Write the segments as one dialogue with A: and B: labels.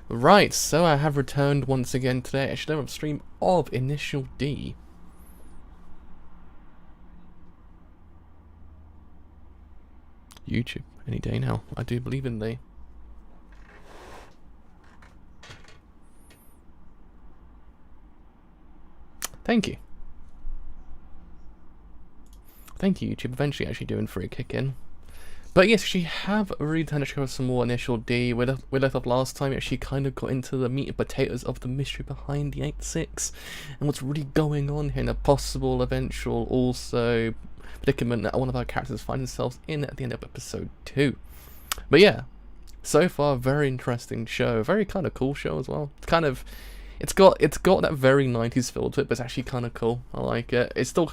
A: Right, so I have returned once again today. Actually, I'm on stream of Initial D. YouTube, any day now. I do believe in thee. Thank you. Thank you, YouTube. Eventually actually doing free kick in. But yes, she have really turned to show us some more Initial D. We left off last time. She kind of got into the meat and potatoes of the mystery behind the 8-6 and what's really going on here, and a possible eventual also predicament that one of our characters find themselves in at the end of episode 2. But yeah, so far very interesting show, very kind of cool show as well. It's got that very 90s feel to it, but it's actually kind of cool. I like it. It still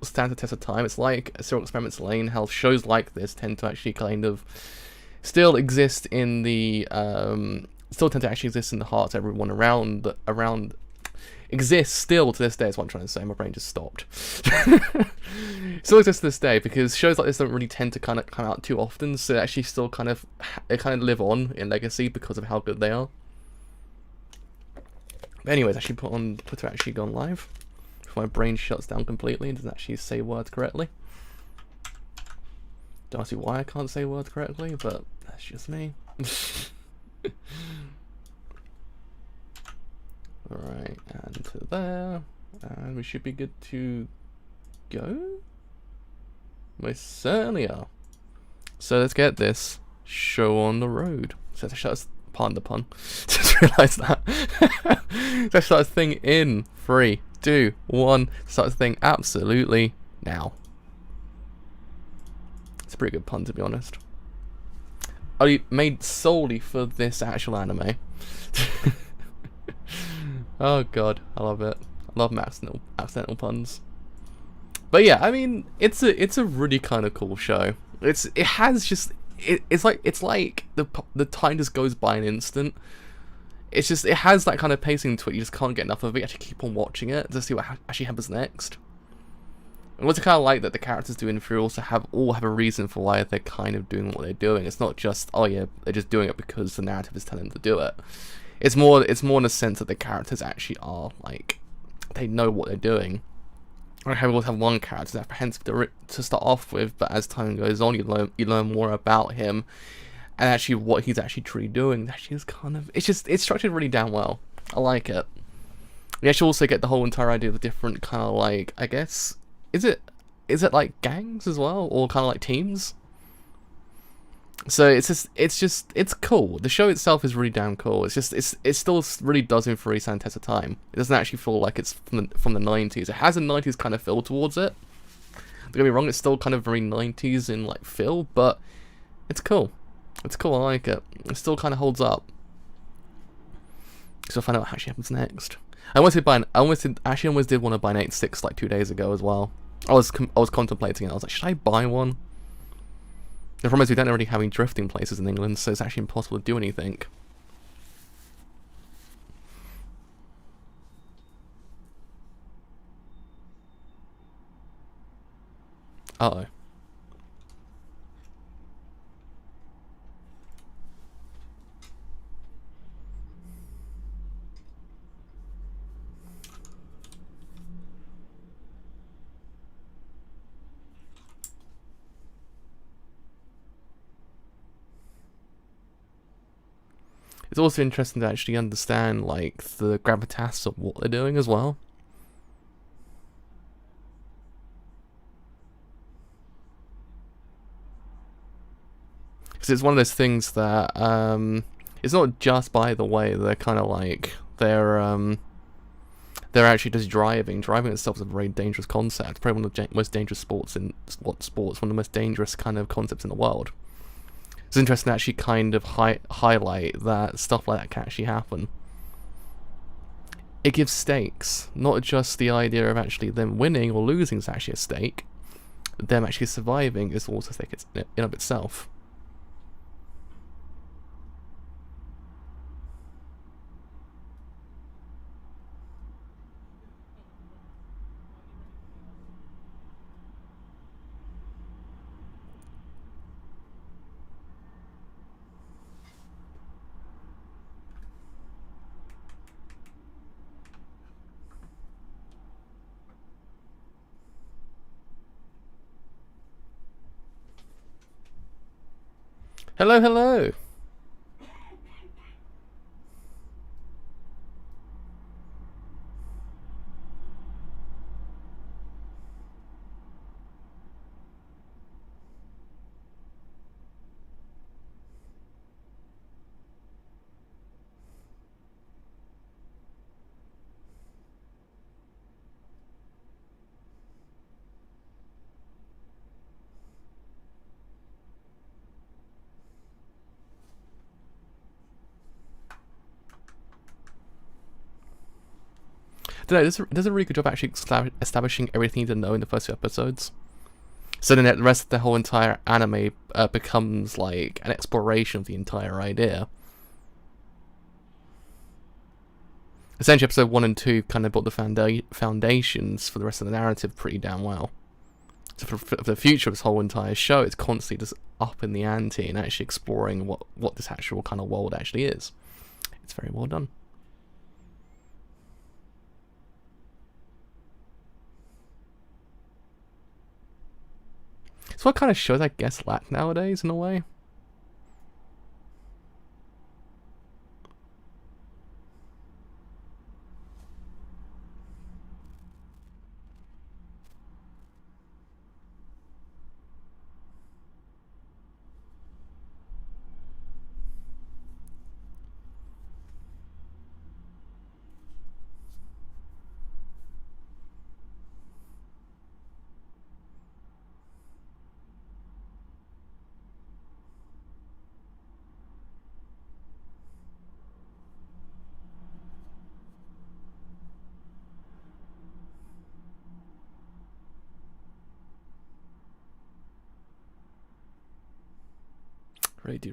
A: stands the test of time. It's like Serial Experiments Lane, how shows like this tend to actually kind of still exist in the still tend to actually exist in the hearts of everyone around exists still to this day. Is what I'm trying to say. My brain just stopped. Still exists to this day because shows like this don't really tend to kind of come out too often. So they actually still kind of live on in legacy because of how good they are. But anyways, actually put on Twitter actually gone live before my brain shuts down completely and doesn't actually say words correctly. Don't see why I can't say words correctly, but that's just me. Alright, and to there, and we should be good to go? We certainly are. So let's get this show on the road. So let's shut us. Pardon the pun. Just realised that. Let's start this thing in 3, 2, 1. Start this thing absolutely now. It's a pretty good pun, to be honest. Made solely for this actual anime. Oh god, I love it. I love accidental puns. But yeah, I mean, it's a really kind of cool show. It's like the time just goes by an instant. It has that kind of pacing to it. You just can't get enough of it. You actually keep on watching it to see what actually happens next. And what's kind of like that the characters doing through also all have a reason for why they're kind of doing what they're doing. It's not just, oh yeah, they're just doing it because the narrative is telling them to do it. It's more in the sense that the characters actually are like, they know what they're doing. I always have one character that's apprehensive to start off with, but as time goes on, you learn more about him and actually what he's actually truly doing. Actually, is kind of it's structured really damn well. I like it. You actually also get the whole entire idea of the different kind of like, I guess, is it like gangs as well, or kind of like teams? So it's cool. The show itself is really damn cool. It still really does in free stand test of time. It doesn't actually feel like it's from the 90s. It has a 90s kind of feel towards it. Don't get me wrong, it's still kind of very 90s in like feel, but it's cool. It's cool. I like it. It still kind of holds up. So I'll find out what actually happens next. I almost did want to buy an 8-6 like 2 days ago as well. I was contemplating it. I was like, should I buy one? The problem is we don't really have any drifting places in England, so it's actually impossible to do anything. Uh-oh. It's also interesting to actually understand like the gravitas of what they're doing as well. Because it's one of those things that it's not just by the way they're kind of like they're actually just driving. Driving itself is a very dangerous concept. It's probably one of the most dangerous sports, one of the most dangerous kind of concepts in the world. It's interesting to actually kind of highlight that stuff like that can actually happen. It gives stakes, not just the idea of actually them winning or losing is actually a stake. Them actually surviving is also a stake in of itself. Hello, hello. It does a really good job actually establishing everything you need to know in the first few episodes. So then the rest of the whole entire anime becomes like an exploration of the entire idea. Essentially, episode 1 and 2 kind of built the foundations for the rest of the narrative pretty damn well. So for the future of this whole entire show, it's constantly just up in the ante and actually exploring what this actual kind of world actually is. It's very well done. So what kind of shows I guess lack nowadays in a way?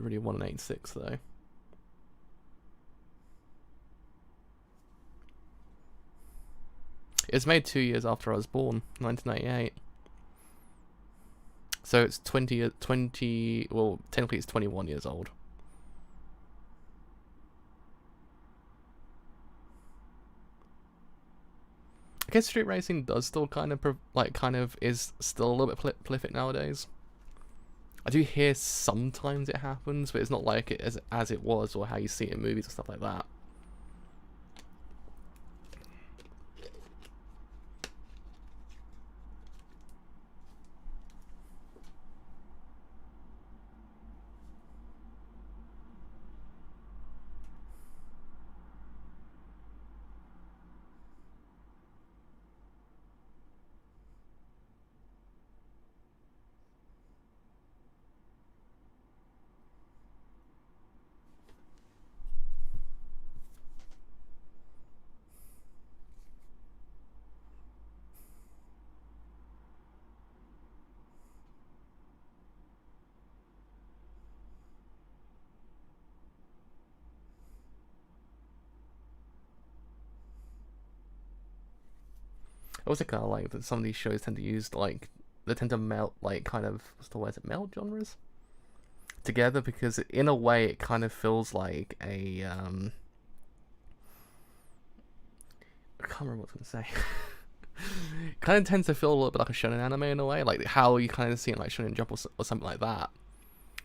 A: Really want an 8.6 though. It was made 2 years after I was born, 1998. So it's 20, well, technically it's 21 years old. I guess street racing does still kind of is still a little bit prolific nowadays. I do hear sometimes it happens, but it's not like it as it was or how you see it in movies and stuff like that. I also kind of like that some of these shows tend to use they tend to melt kind of what's the word? Is it melt genres together, because in a way it kind of feels like a I can't remember what I was gonna say. Kind of tends to feel a little bit like a shonen anime in a way, like how you kind of see it like Shonen Jump or something like that.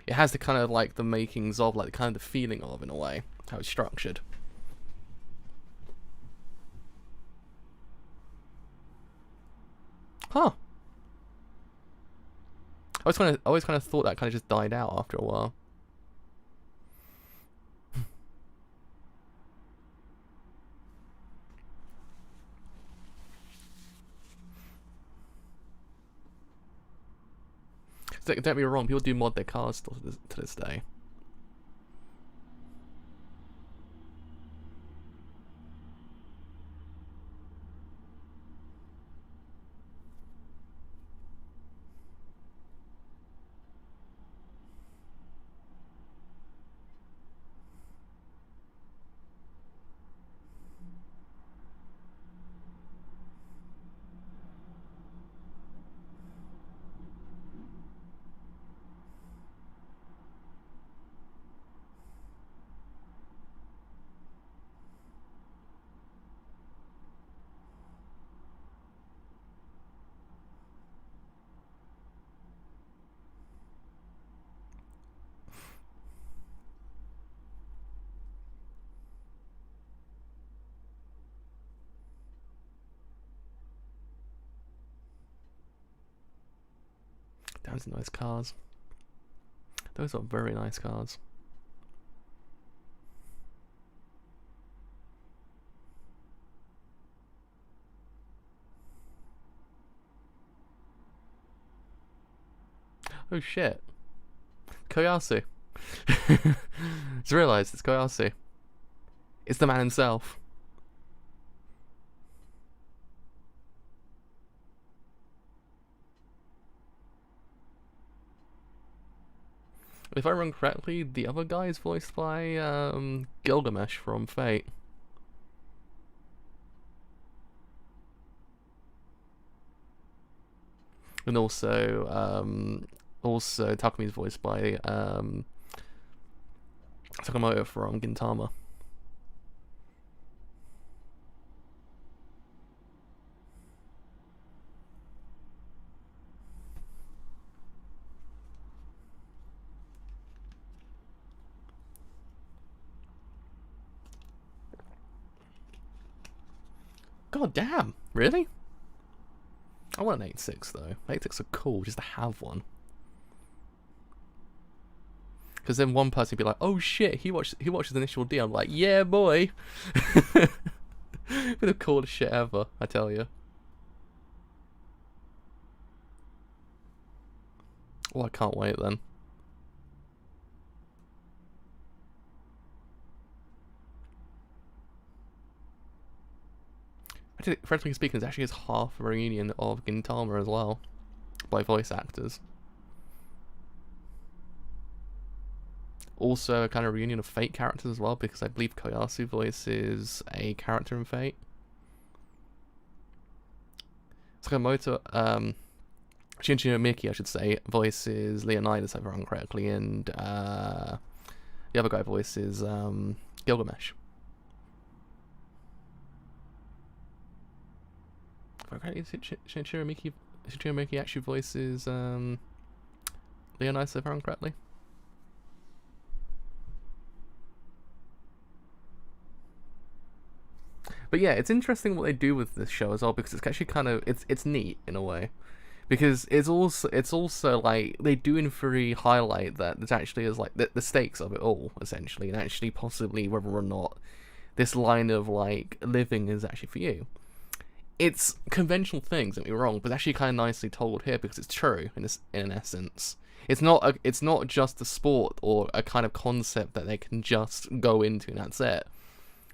A: It has the kind of like the makings of like kind of the feeling of, in a way, how it's structured. Huh. I always kind of thought that kind of just died out after a while. Don't get me wrong, people do mod their cars still to this day. Those are nice cars. Those are very nice cars. Oh shit. Koyasu. Just realised it's Koyasu. It's the man himself. If I remember correctly, the other guy is voiced by Gilgamesh from Fate. And also Takumi's voiced by Sakamoto from Gintama. God damn, really? I want an 8.6 though. 8.6 are cool just to have one. Because then one person would be like, "Oh shit, he watches Initial D." I'm like, "Yeah, boy." Be the coolest shit ever, I tell you. Oh, I can't wait then. Actually, frankly speaking, it's actually half a reunion of Gintama as well, by voice actors. Also a kind of reunion of Fate characters as well, because I believe Koyasu voices a character in Fate. Sakamoto, Shinichiro Miki, I should say, voices Leonidas, if I remember correctly, and the other guy voices Gilgamesh. If I correctly, Shinichiro Miki actually voices Leonidas, if I remember correctly. But yeah, it's interesting what they do with this show as well, because it's actually kind of it's neat in a way, because it's also like they do in theory highlight that it actually is like the stakes of it all essentially, and actually possibly whether or not this line of like living is actually for you. It's conventional things, don't be wrong, but it's actually kind of nicely told here because it's true in an essence. It's not just a sport or a kind of concept that they can just go into and that's it.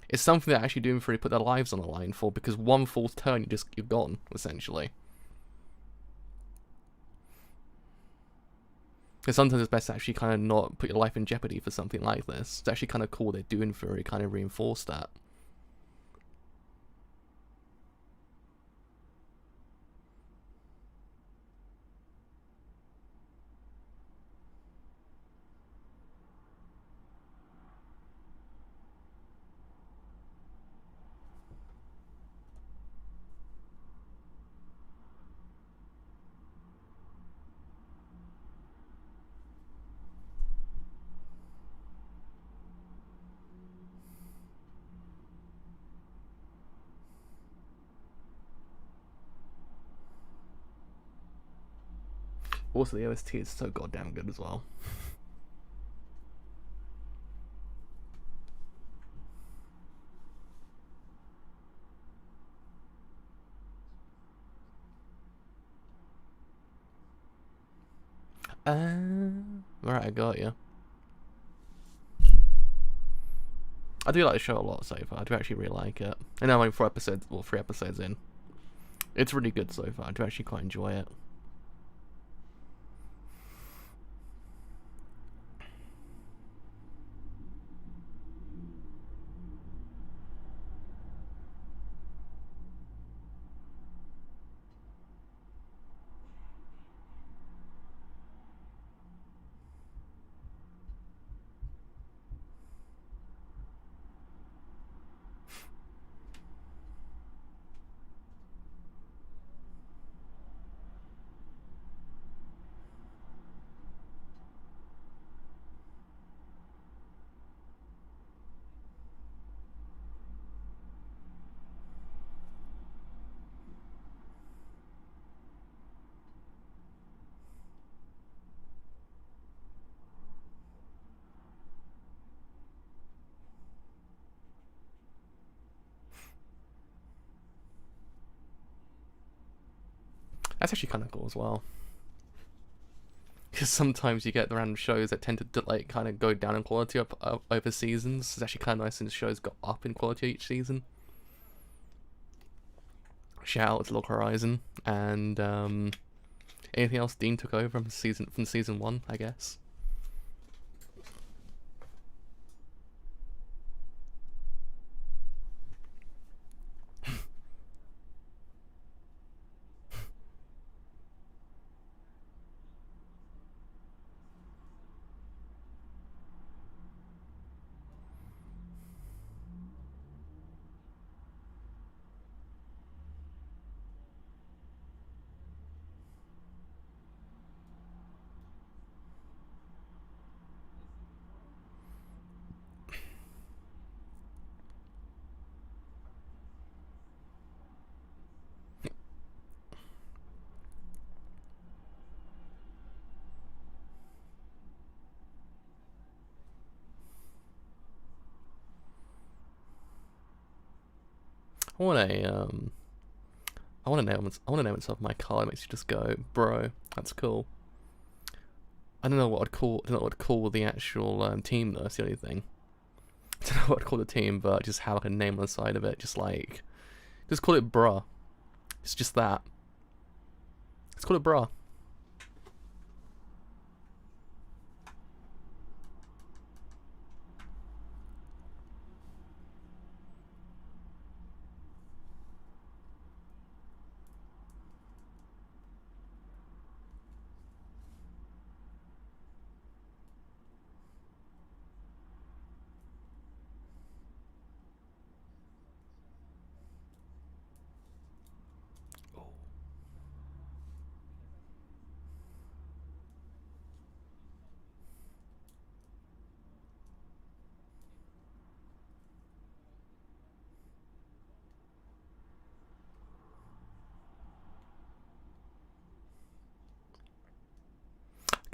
A: It's something that actually do really put their lives on the line for, because one false turn, you're gone, essentially. Because sometimes it's best to actually kind of not put your life in jeopardy for something like this. It's actually kind of cool they're doing for it, kind of reinforce that. Also, the OST is so goddamn good as well. Right, I got you. I do like the show a lot so far. I do actually really like it. And now I'm 3 episodes in. It's really good so far. I do actually quite enjoy it. That's actually kind of cool as well. Because sometimes you get the random shows that tend to like kind of go down in quality up over seasons. It's actually kind of nice since shows got up in quality each season. Shout out to Log Horizon, and anything else Dean took over from season 1, I guess. I want to name myself my car that makes you just go, bro. That's cool. I don't know what I'd call the actual team though. That's the only thing. I don't know what I'd call the team, but just have like a name on the side of it. Just call it bruh. It's just that. Let's call it bruh.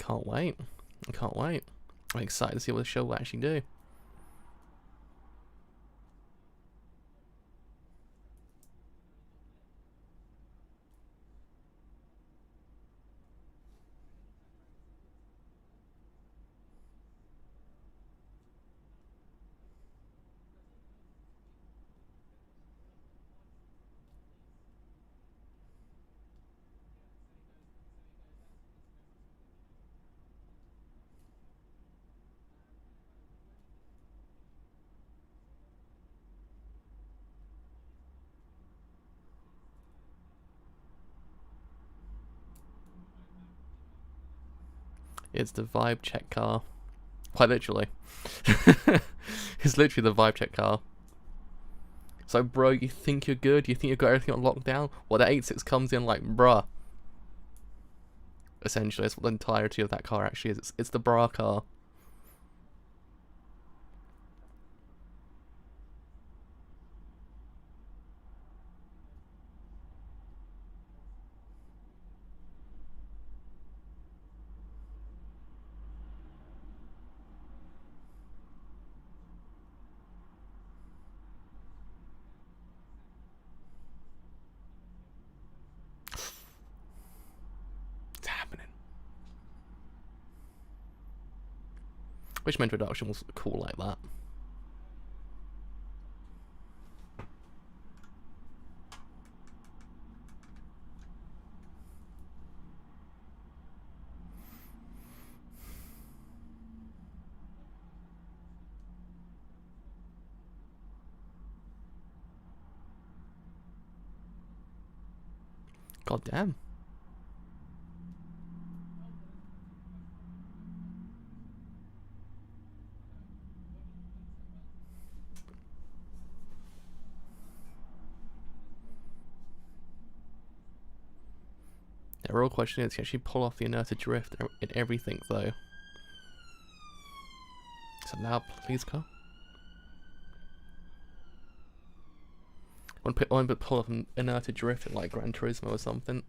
A: Can't wait. I can't wait. I'm excited to see what the show will actually do. It's the vibe check car. Quite literally. It's literally the vibe check car. So, bro, you think you're good? You think you've got everything on lockdown? Well, the 8.6 comes in like, bruh. Essentially, that's what the entirety of that car actually is. It's the bra car. Wish my introduction was cool like that. God damn. The real question is, can she pull off the inerted drift in everything, though? So now, please, car. I want to pull off an inerted drift in, like, Gran Turismo or something.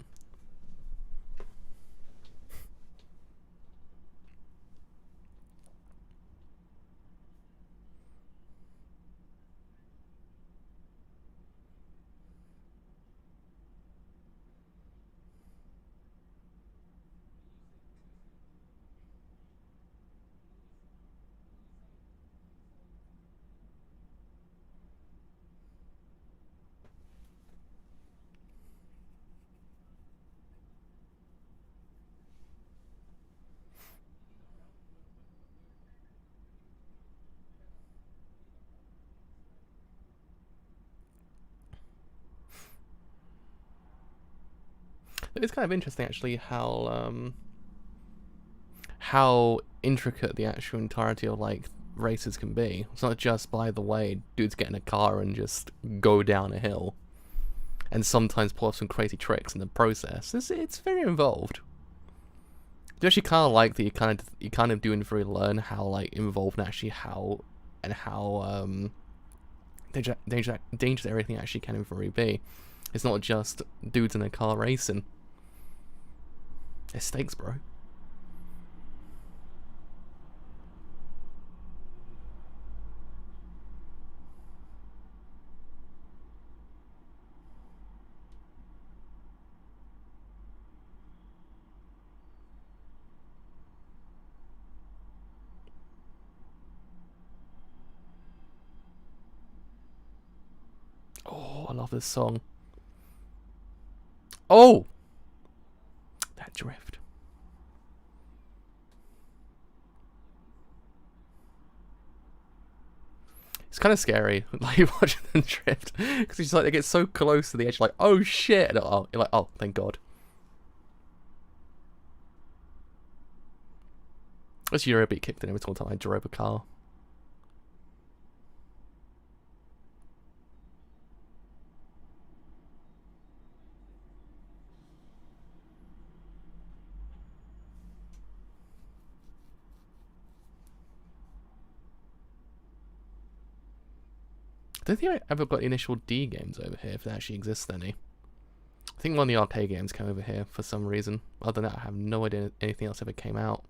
A: It's kind of interesting actually how intricate the actual entirety of like races can be. It's not just, by the way, dudes get in a car and just go down a hill, and sometimes pull off some crazy tricks in the process. It's very involved. Do you actually kind of like that you kind of do and really learn how like involved and actually how dangerous everything actually can really be. It's not just dudes in a car racing. It's stakes, bro. Oh, I love this song. Oh! That drift. It's kind of scary, like, watching them drift. Because it's like, they get so close to the edge, like, oh shit! And you're like, oh, thank God. This Eurobeat kicked in every single time I drove a car. I don't think I ever got initial D games over here, if there actually exists any. I think one of the arcade games came over here for some reason. Other than that, I have no idea anything else ever came out.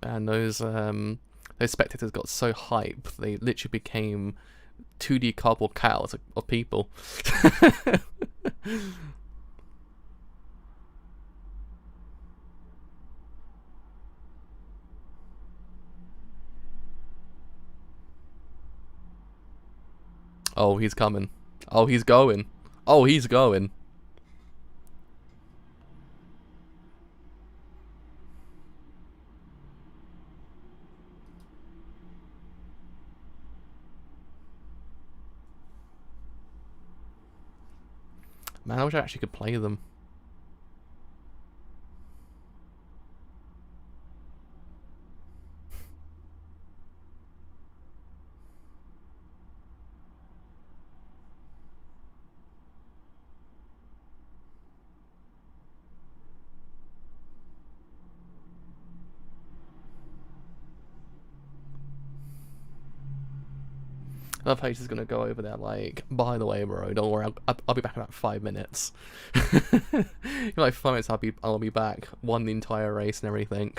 A: And those spectators got so hyped, they literally became 2D cardboard cows of people. Oh, he's coming. Oh, he's going. Oh, he's going. Man, I wish I actually could play them. I love how he's just gonna go over there like, by the way, bro, don't worry, I'll be back in about 5 minutes. In like 5 minutes, I'll be back. Won the entire race and everything.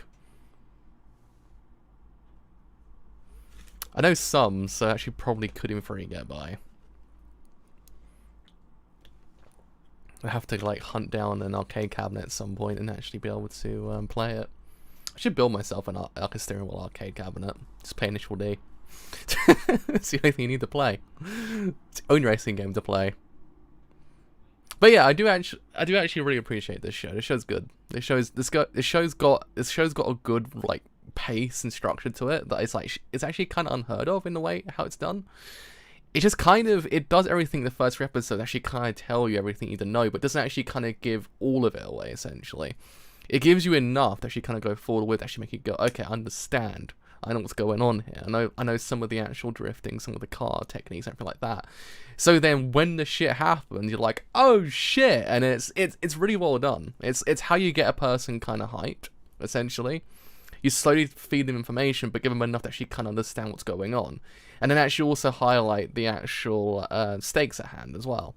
A: I know some, so actually probably could in theory get by. I have to like hunt down an arcade cabinet at some point and actually be able to play it. I should build myself an like a steering wheel arcade cabinet. Just pay initial D. It's the only thing you need to play. It's the only racing game to play. But yeah, I do actually really appreciate this show. This show's good. This show's got a good like pace and structure to it that it's actually kind of unheard of in the way how it's done. It just kind of, it does everything the first 3 episodes actually kind of tell you everything you need to know, but doesn't actually kind of give all of it away, essentially. It gives you enough to actually kind of go forward with, actually make you go, okay, I understand. I know what's going on here. I know some of the actual drifting, some of the car techniques, everything like that. So then when the shit happens, you're like, oh shit, and it's really well done. It's how you get a person kind of hyped, essentially. You slowly feed them information, but give them enough to actually kind of understand what's going on. And then actually also highlight the actual stakes at hand as well.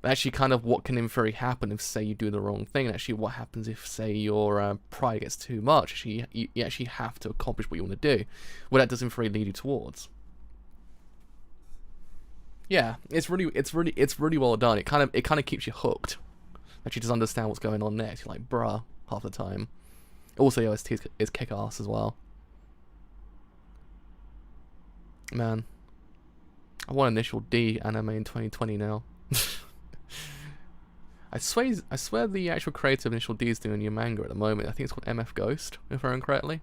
A: Actually kind of what can in theory happen if, say, you do the wrong thing, and actually what happens if, say, your pride gets too much. Actually, you actually have to accomplish what you want to do. What that does in theory lead you towards. Yeah, it's really well done. It kind of keeps you hooked. Actually just understand what's going on next. You're like, bruh, half the time. Also, the OST is kick-ass as well. Man. I want Initial D anime in 2020 now. I swear the actual creator of Initial D is doing a new manga at the moment. I think it's called MF Ghost, if I remember correctly.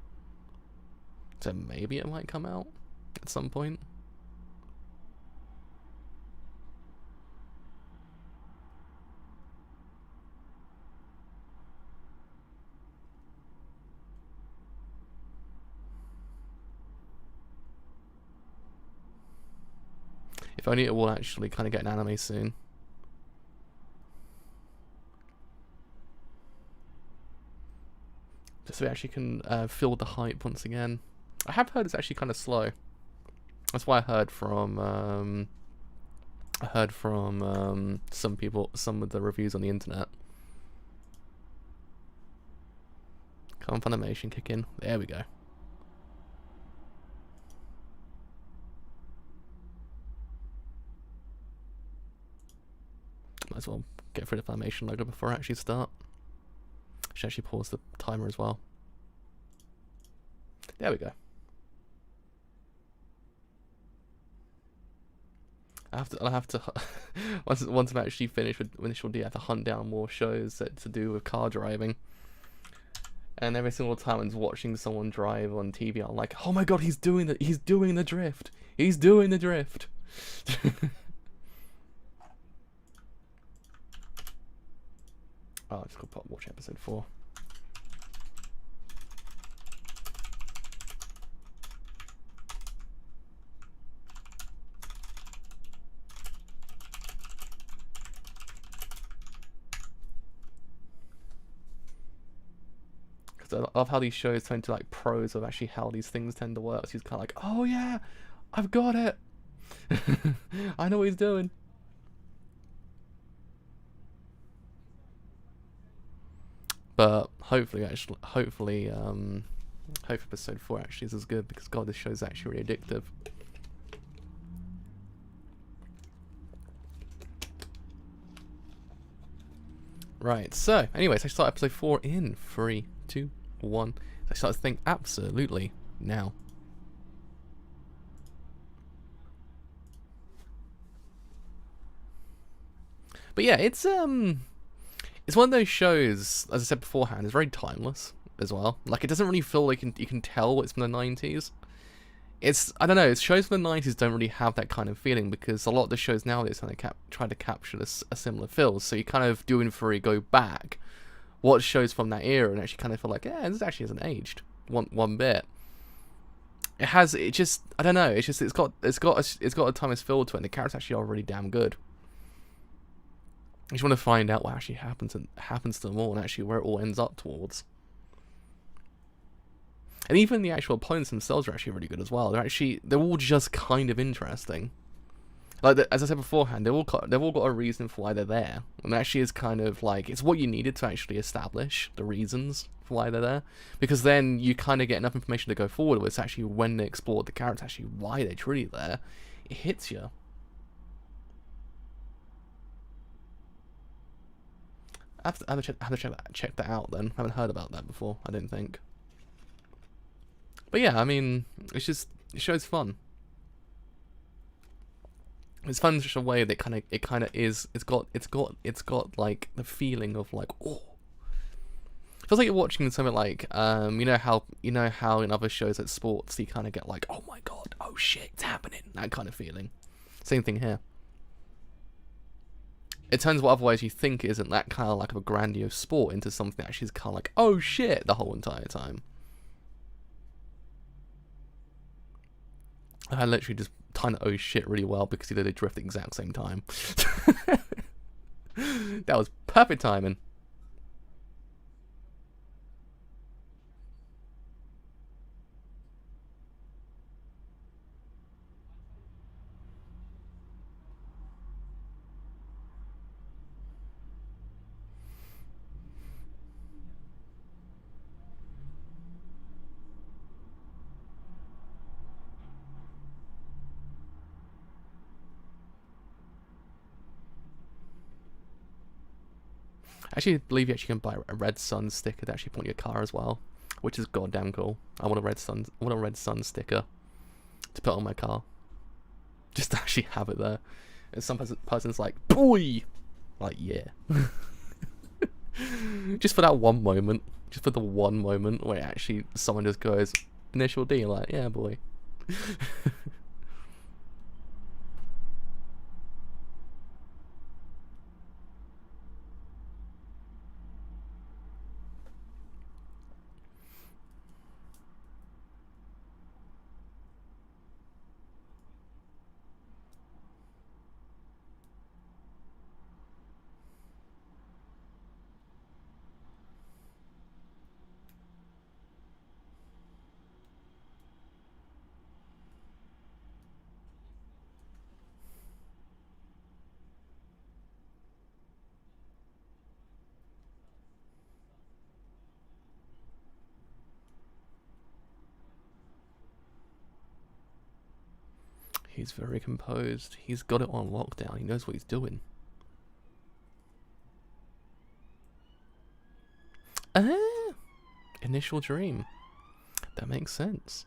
A: So maybe it might come out at some point. If only it will actually kind of get an anime soon. Just so we actually can feel the hype once again. I have heard it's actually kind of slow. That's why I heard from some people, some of the reviews on the internet. Come on, Funimation, kick in. There we go. Might as well get through the Funimation logo before I actually start. Should actually pause the timer as well. There we go. I'll have to once I'm actually finished with Initial D, I have to hunt down more shows to do with car driving. And every single time I'm watching someone drive on TV, I'm like, oh my god, he's doing the drift. He's doing the drift. Oh, I'll just go watch episode 4. Because I love how these shows turn to like pros of actually how these things tend to work. So he's kind of like, oh yeah, I've got it. I know what he's doing. But hopefully episode 4 actually is as good, because god, this show is actually really addictive. Right, so anyways, I start episode 4 in 3, 2, 1. I start to think absolutely now. But yeah, it's one of those shows, as I said beforehand, is very timeless as well. Like, it doesn't really feel like you can tell it's from the 90s. I don't know, shows from the 90s don't really have that kind of feeling, because a lot of the shows nowadays kind of try to capture a similar feel. So you kind of do in theory go back, watch shows from that era, and actually kind of feel like, yeah, this actually hasn't aged one bit. I don't know, it's got a timeless feel to it, and the characters actually are really damn good. I just want to find out what actually happens to them all, and actually where it all ends up towards. And even the actual opponents themselves are actually really good as well. They're all just kind of interesting. Like, as I said beforehand, they've all got a reason for why they're there. And it actually is kind of like, it's what you needed to actually establish the reasons for why they're there. Because then you kind of get enough information to go forward with. It's actually when they explore the character, actually why they're truly there, it hits you. I have to check that out then. I haven't heard about that before, I didn't think. But yeah, I mean, it shows fun. It's fun in such a way that it kind of is. It's got like the feeling of like, oh, it feels like you're watching something like you know how in other shows like sports you kind of get like, oh my god, oh shit, it's happening, that kind of feeling. Same thing here. It turns what otherwise you think isn't that kind of like of a grandiose sport into something that actually is kind of like, oh shit, the whole entire time. I literally just timed oh shit really well because he did a drift at the exact same time. That was perfect timing. I actually believe you actually can buy a red sun sticker to actually put on your car as well, which is goddamn cool. I want a red sun sticker to put on my car. Just to actually have it there. And some person's like, boy! Like, yeah. Just for that one moment. Just for the one moment where actually someone just goes, initial D, like, yeah, boy. He's very composed. He's got it on lockdown. He knows what he's doing. Initial dream. That makes sense.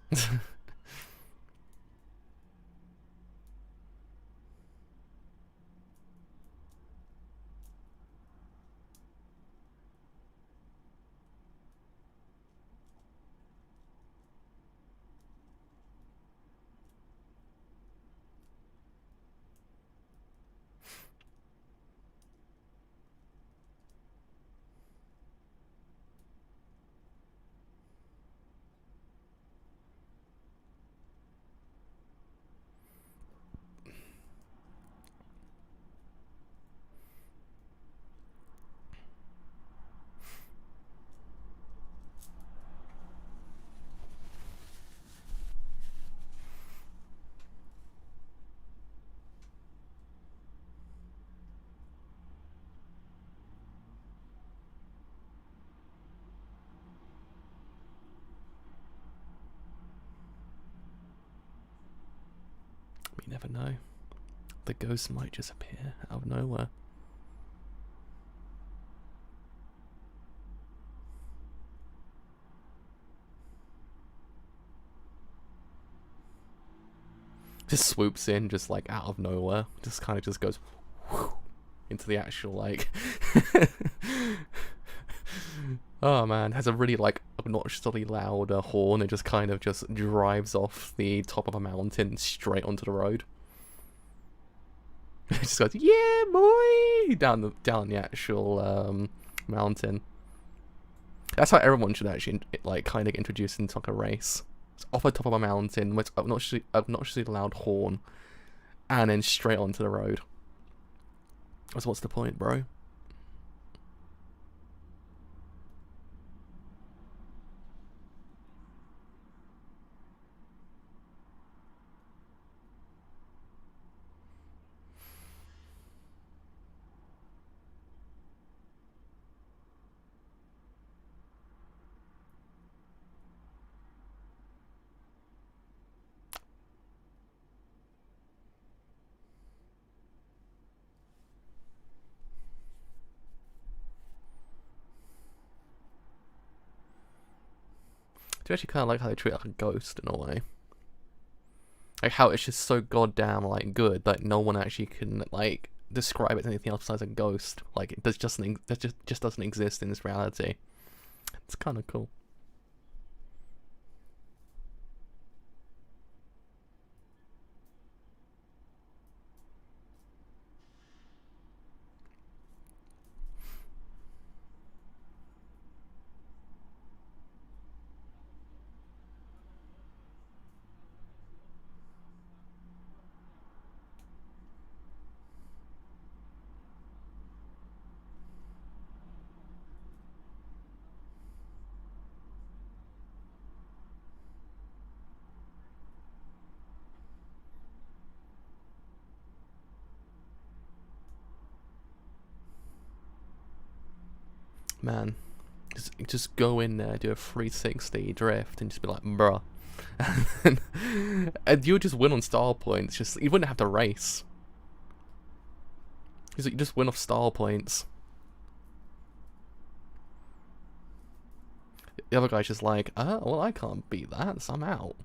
A: You never know. The ghost might just appear out of nowhere. Just swoops in, just like out of nowhere. Just kind of just goes into the actual like. Oh man, has a really like obnoxiously loud horn and just kind of just drives off the top of a mountain straight onto the road. It just goes, yeah, boy, down the actual mountain. That's how everyone should actually like kind of introduce into like a race. It's off the top of a mountain with obnoxiously loud horn, and then straight onto the road. So what's the point, bro? I do actually kind of like how they treat it like a ghost in a way. Like how it's just so goddamn like good that no one actually can like describe it as anything else besides a ghost. Like it just doesn't exist in this reality. It's kind of cool. Man, just go in there, do a 360 drift, and just be like, bruh. And you would just win on style points. Just you wouldn't have to race. You just win off style points. The other guy's just like, well, I can't beat that, so I'm out.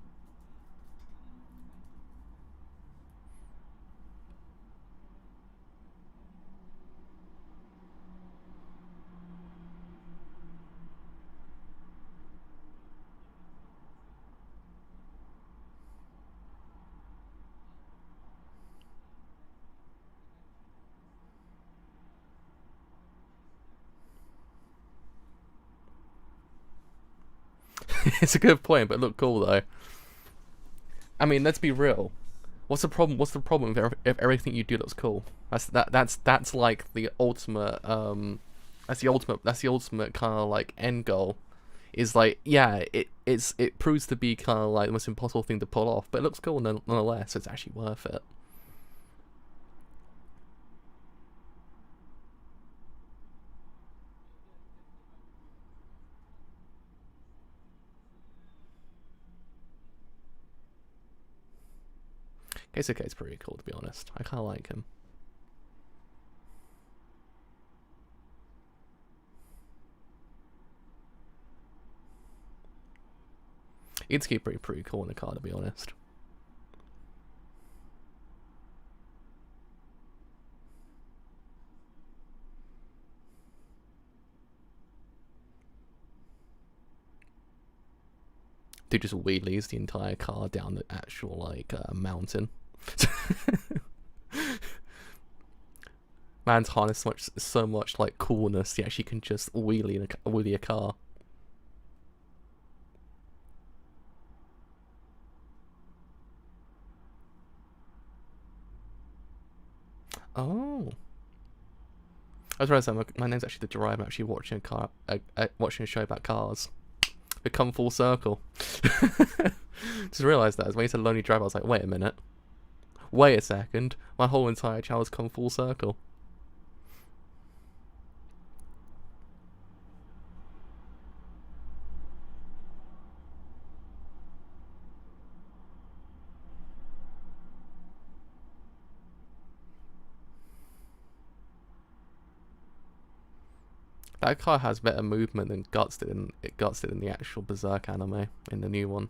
A: It's a good point, but it looked cool though. I mean, let's be real. What's the problem? What's the problem if everything you do looks cool? That's like the ultimate that's the ultimate kind of like end goal. Is like, yeah, it proves to be kind of like the most impossible thing to pull off, but it looks cool nonetheless. So it's actually worth it. Keisuke's pretty cool, to be honest. I kind of like him. Itsuki pretty cool in the car, to be honest. Dude just wheelies the entire car down the actual like mountain. Man's harnessed so much like coolness. He actually can just wheelie a car. Oh, I was realizing my name's actually the Drive. I'm actually watching watching a show about cars. We come full circle. Just realised that as when you said Lonely Drive, I was like, wait a minute. Wait a second. My whole entire channel's come full circle. That car has better movement than Guts did in the actual Berserk anime, in the new one.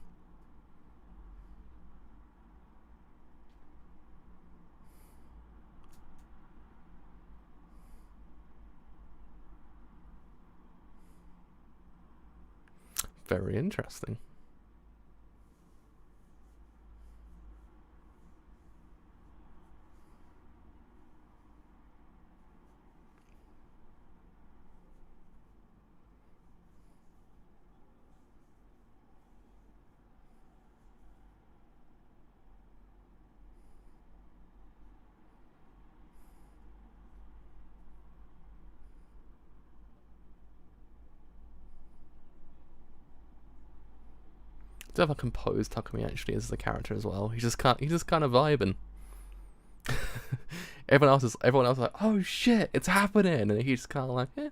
A: Very interesting. I don't know how composed Takumi actually is as a character as well. He's just kind of vibing. everyone else is like, oh shit, it's happening, and he's just kind of like, eh.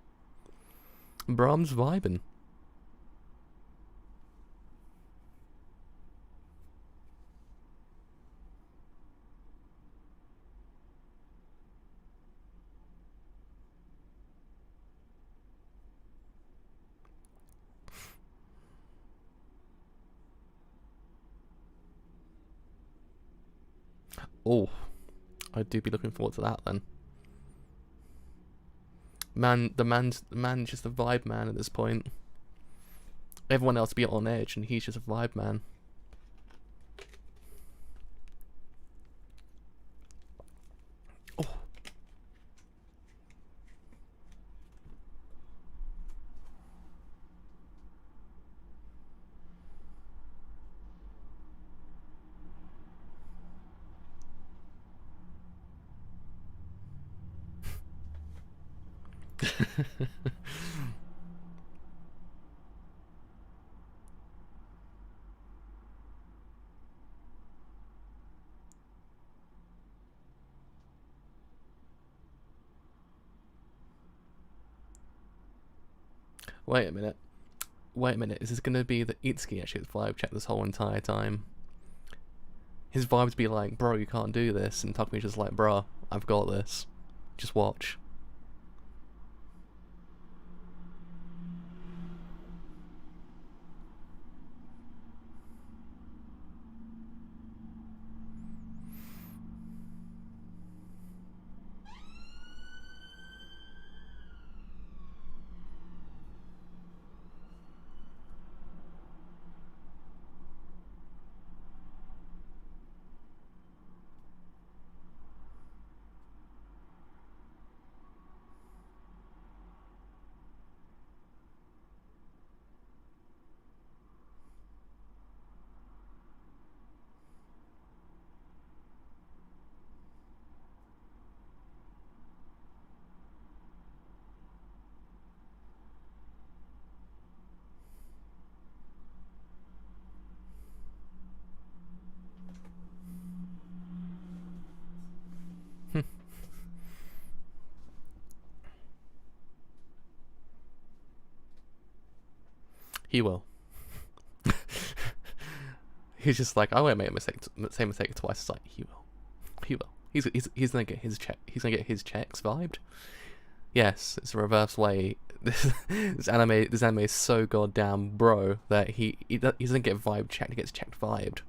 A: Brahm's vibing. Oh, I do be looking forward to that then. The man's just a vibe man at this point. Everyone else be on edge, and he's just a vibe man. Oh. Wait a minute. Wait a minute. Is this gonna be the Itsuki actually vibe check this whole entire time? His vibes be like, bro, you can't do this, and Takumi's just like, bro, I've got this. Just watch. He will. He's just like, I won't make a mistake. Same mistake twice. It's like he will. He will. He's gonna get his check. He's gonna get his checks vibed. Yes, it's a reverse way. This anime is so goddamn bro that he doesn't get vibe checked. He gets checked vibed.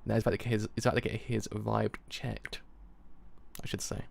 A: Now he's about to get his vibe checked, I should say.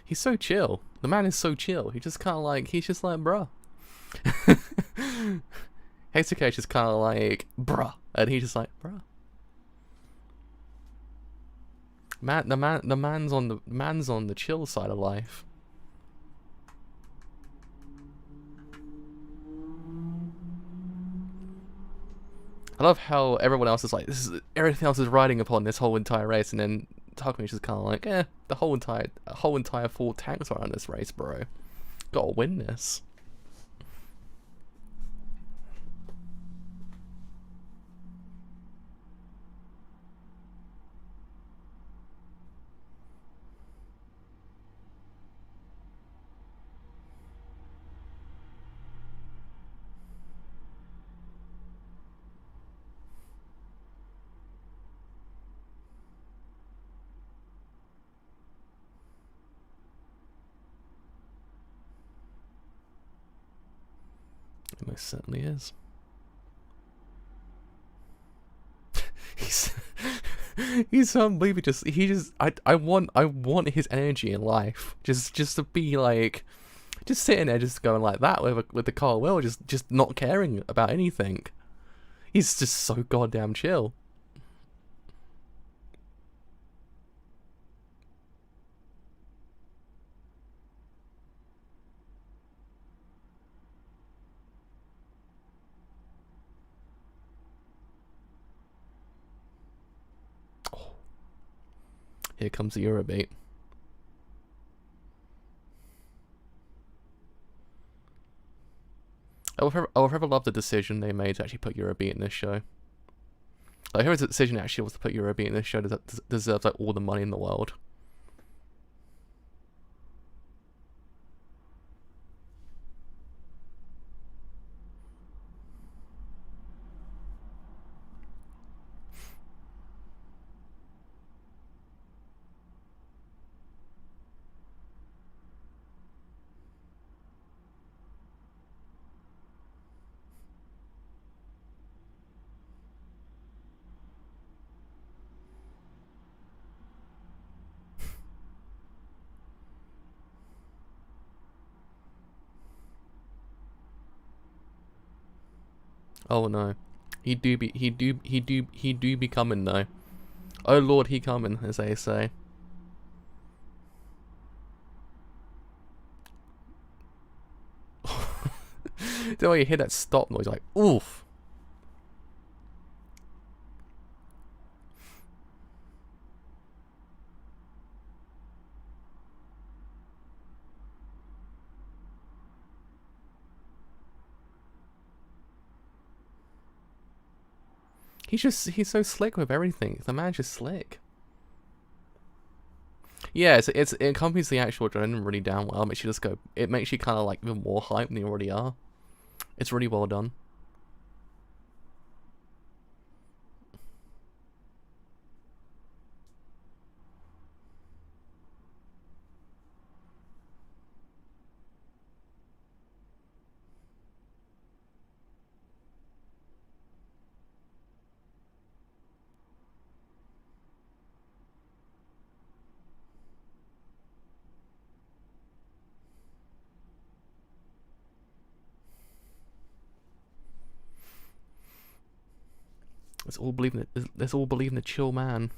A: He's so chill. The man is so chill. He's just like, bruh. Heisuke is just kind of like, bruh. And he's just like, bruh. The man's on the chill side of life. I love how everyone else is like, everything else is riding upon this whole entire race, and then Takumi's just kind of like, the whole entire 4 tanks are on this race, bro. Gotta win this. It most certainly is. he's unbelievable. I want his energy in life. Just to be like, just sitting there, just going like that with the car wheel, just not caring about anything. He's just so goddamn chill. Here comes the Eurobeat. I'll forever love the decision they made to actually put Eurobeat in this show. Like, whoever's decision actually was to put Eurobeat in this show deserves like all the money in the world. Oh no, he do be coming though. Oh lord, he coming, as they say. The way you hear that stop noise, like oof. He's so slick with everything. The man's just slick. Yeah, it accompanies the actual adrenaline really damn well. It makes you kind of like even more hyped than you already are. It's really well done. Let's all believe in the chill man.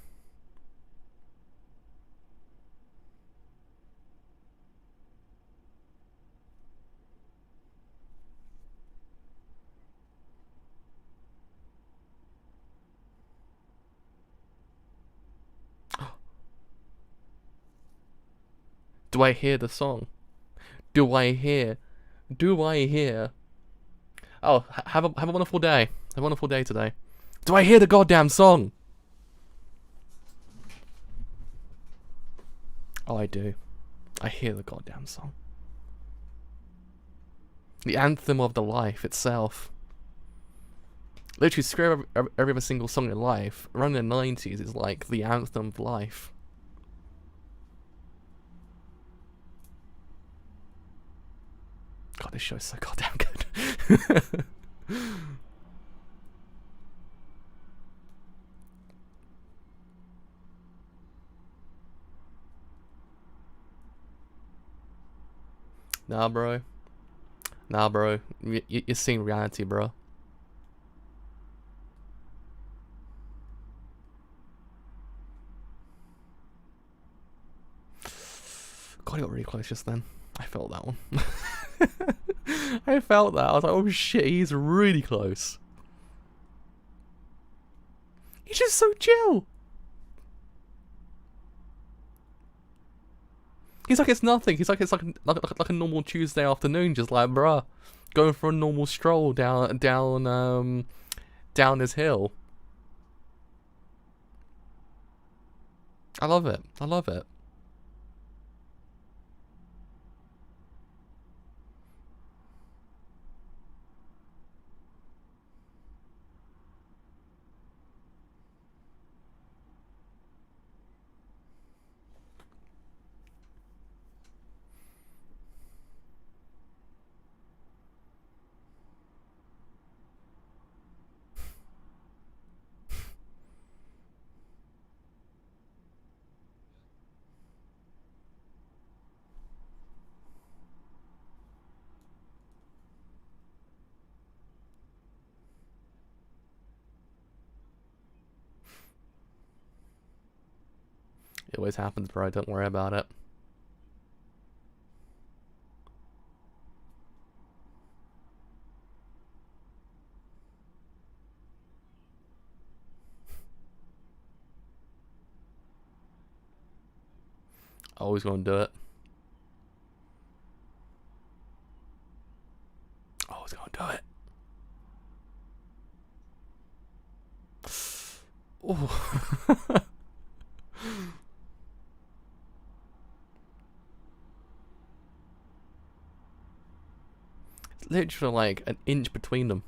A: Do I hear the song? Do I hear? Oh, have a wonderful day. Have a wonderful day today. Do I hear the goddamn song? Oh, I do. I hear the goddamn song. The anthem of the life itself. Literally, screw every other single song in life. Around the 90s is like the anthem of life. God, this show is so goddamn good. Nah, bro. Nah, bro. You're seeing reality, bro. God, I got really close just then. I felt that one. I felt that. I was like, oh shit, he's really close. He's just so chill. He's like it's nothing. He's like it's like a normal Tuesday afternoon, just like bruh, going for a normal stroll down this hill. I love it. I love it. It always happens, bro. Don't worry about it. Always gonna do it. Always gonna do it. Oh. It's literally like an inch between them.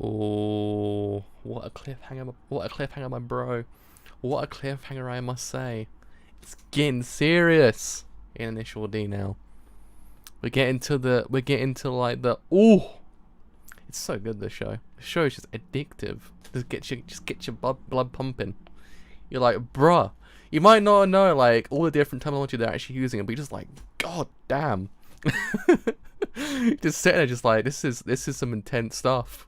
A: Oh, what a cliffhanger! What a cliffhanger, my bro! What a cliffhanger, I must say. It's getting serious in Initial D now. We're getting to like the oh. It's so good, this show. The show is just addictive. Just get your blood pumping. You're like, bruh. You might not know like all the different terminology they're actually using, but you're just like, god damn. Just sitting there, just like this is some intense stuff.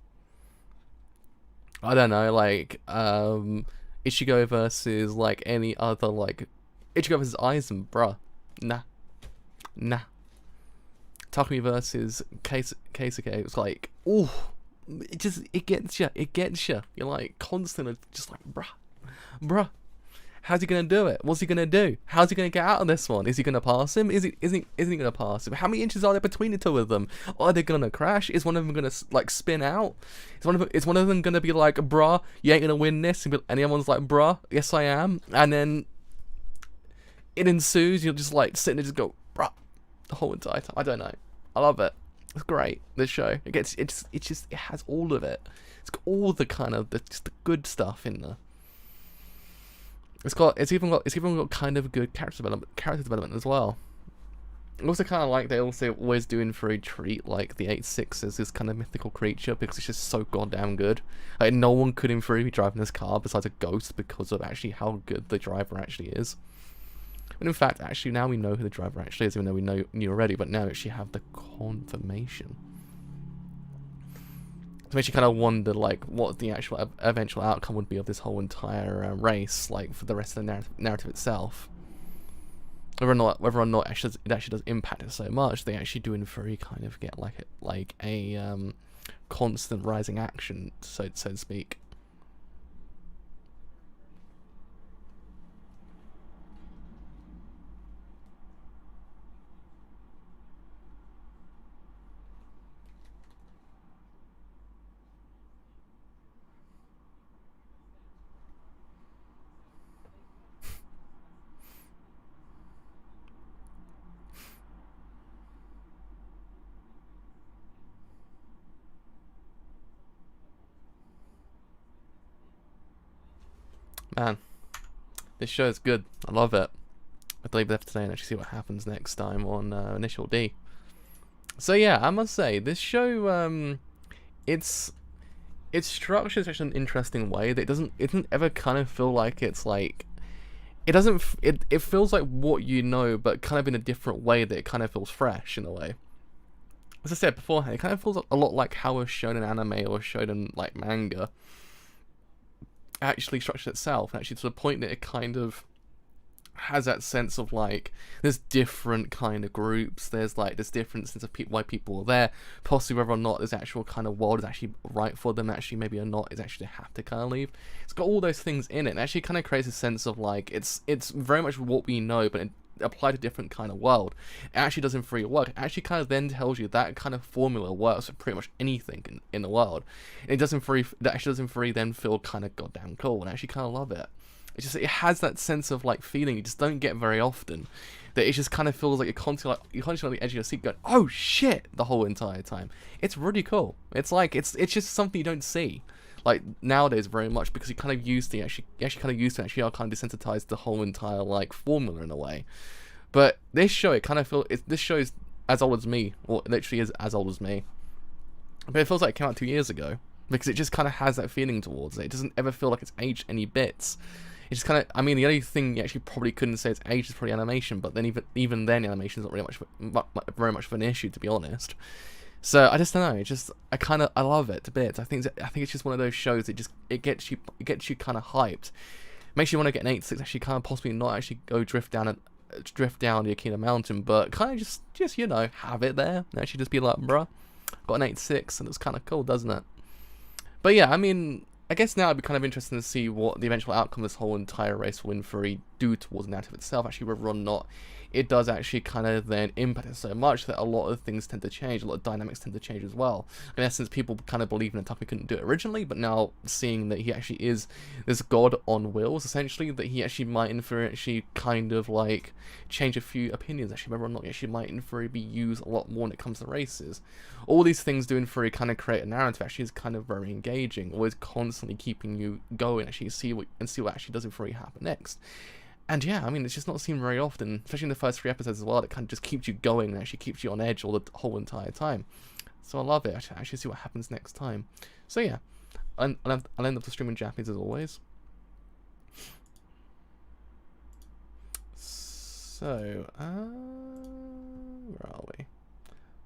A: I don't know, like Ichigo versus like any other like Ichigo versus Aizen, bruh. Nah. Takumi versus Keisuke. It was like, ooh, it gets you. You're like constantly just like, bruh. How's he gonna do it? What's he gonna do? How's he gonna get out of this one? Is he gonna pass him? Isn't he gonna pass him? How many inches are there between the two of them? Are they gonna crash? Is one of them gonna like spin out? Is one of them gonna be like, bruh, you ain't gonna win this? And the other one's like, bruh, yes I am. And then it ensues. You'll just like sit and just go, bruh, the whole entire time. I don't know. I love it. It's great. This show. It has all of it. It's got all the kind of just the good stuff in there. It's even got kind of good character development as well. I also kind of like they also always do in Furry treat like the 8-6 as this kind of mythical creature because it's just so goddamn good. Like no one could in Furry be driving this car besides a ghost because of actually how good the driver actually is. And in fact, actually now we know who the driver actually is, even though we knew already, but now we actually have the confirmation. It makes you kind of wonder like what the actual eventual outcome would be of this whole entire race, like for the rest of the narrative itself. Whether or not it actually does impact it so much, they actually do in Furry kind of get like a constant rising action, so to speak. Man, this show is good. I love it. I'll leave it there for today and actually see what happens next time on Initial D. So yeah, I must say, this show, its structure is actually an interesting way that it doesn't ever kind of feel like it's like, it feels like what you know, but kind of in a different way that it kind of feels fresh in a way. As I said beforehand, it kind of feels a lot like how a shonen anime or a shonen like manga actually structured itself, actually to the point that it kind of has that sense of like there's different kind of groups, there's different sense of why people are there, possibly whether or not this actual kind of world is actually right for them, actually maybe or not is actually they have to kind of leave. It's got all those things in it, and actually kind of creates a sense of like it's very much what we know, but it applied to a different kind of world. It actually doesn't free work. It actually kind of then tells you that kind of formula works for pretty much anything in the world. And it doesn't then feel kind of goddamn cool, and I actually kind of love it. It's just, it has that sense of like feeling you just don't get very often. That it just kind of feels like you're constantly on the edge of your seat going, oh shit, the whole entire time. It's really cool. It's like, it's just something you don't see. Like nowadays very much, because you kind of used to actually are kind of desensitized to the whole entire like formula in a way. But this show, this show is as old as me, or it literally is as old as me. But it feels like it came out 2 years ago, because it just kind of has that feeling towards it. It doesn't ever feel like it's aged any bits. It's just kind of, I mean, the only thing you actually probably couldn't say it's aged is probably animation, but then even then animation is not really very much of an issue, to be honest. So I just don't know. I love it to bits. I think it's just one of those shows that it gets you kind of hyped. Makes you want to get an 8-6. Actually, kind of possibly not actually go drift down the Akina Mountain, but kind of just you know, have it there and actually just be like, bruh, got an 8-6, and it's kind of cool, doesn't it? But yeah, I mean, I guess now it'd be kind of interesting to see what the eventual outcome of this whole entire race will Furry do towards the narrative itself, actually, whether or not it does actually kind of then impact it so much that a lot of things tend to change, a lot of dynamics tend to change as well. In essence, people kind of believe in Takumi couldn't do it originally, but now seeing that he actually is this god on wheels, essentially, that he actually might in Furry actually kind of like change a few opinions, actually, whether or not he actually might in Furry be used a lot more when it comes to races. All these things do in Furry kind of create a narrative actually is kind of very engaging, always constantly keeping you going, actually see what actually does in Furry happen next. And yeah, I mean, it's just not seen very often, especially in the first 3 episodes as well. It kind of just keeps you going and actually keeps you on edge all the whole entire time. So I love it. I should actually see what happens next time. So yeah, I'll end up the stream in Japanese as always. So, where are we?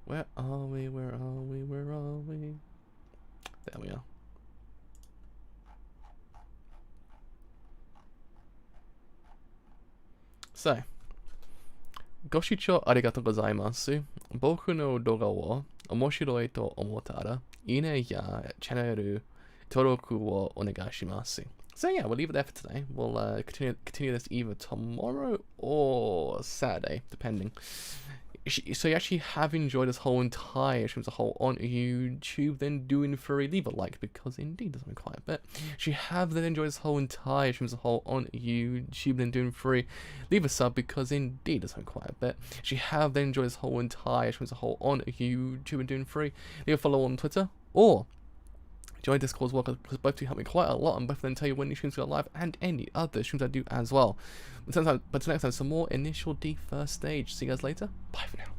A: Where are we? Where are we? Where are we? There we are. So, ご視聴ありがとうございます。僕の動画を面白いと思ったら、いいねやチャンネル登録をお願いします。So yeah, we'll leave it there for today. We'll continue this either tomorrow or Saturday, depending. So you actually have enjoyed this whole entire stream as a whole on YouTube, then doing Furry, leave a like, because indeed doesn't quite a bit. If you have then enjoyed this whole entire stream as a whole on YouTube, then doing Furry, leave a sub, because indeed doesn't quite a bit. If you have then enjoyed this whole entire stream as a whole on YouTube and doing Furry, leave a follow on Twitter, or Join Discord as well, because both do help me quite a lot, and both of them tell you when new streams go live and any other streams I do as well. But next time, some more initial D first stage. See you guys later. Bye for now.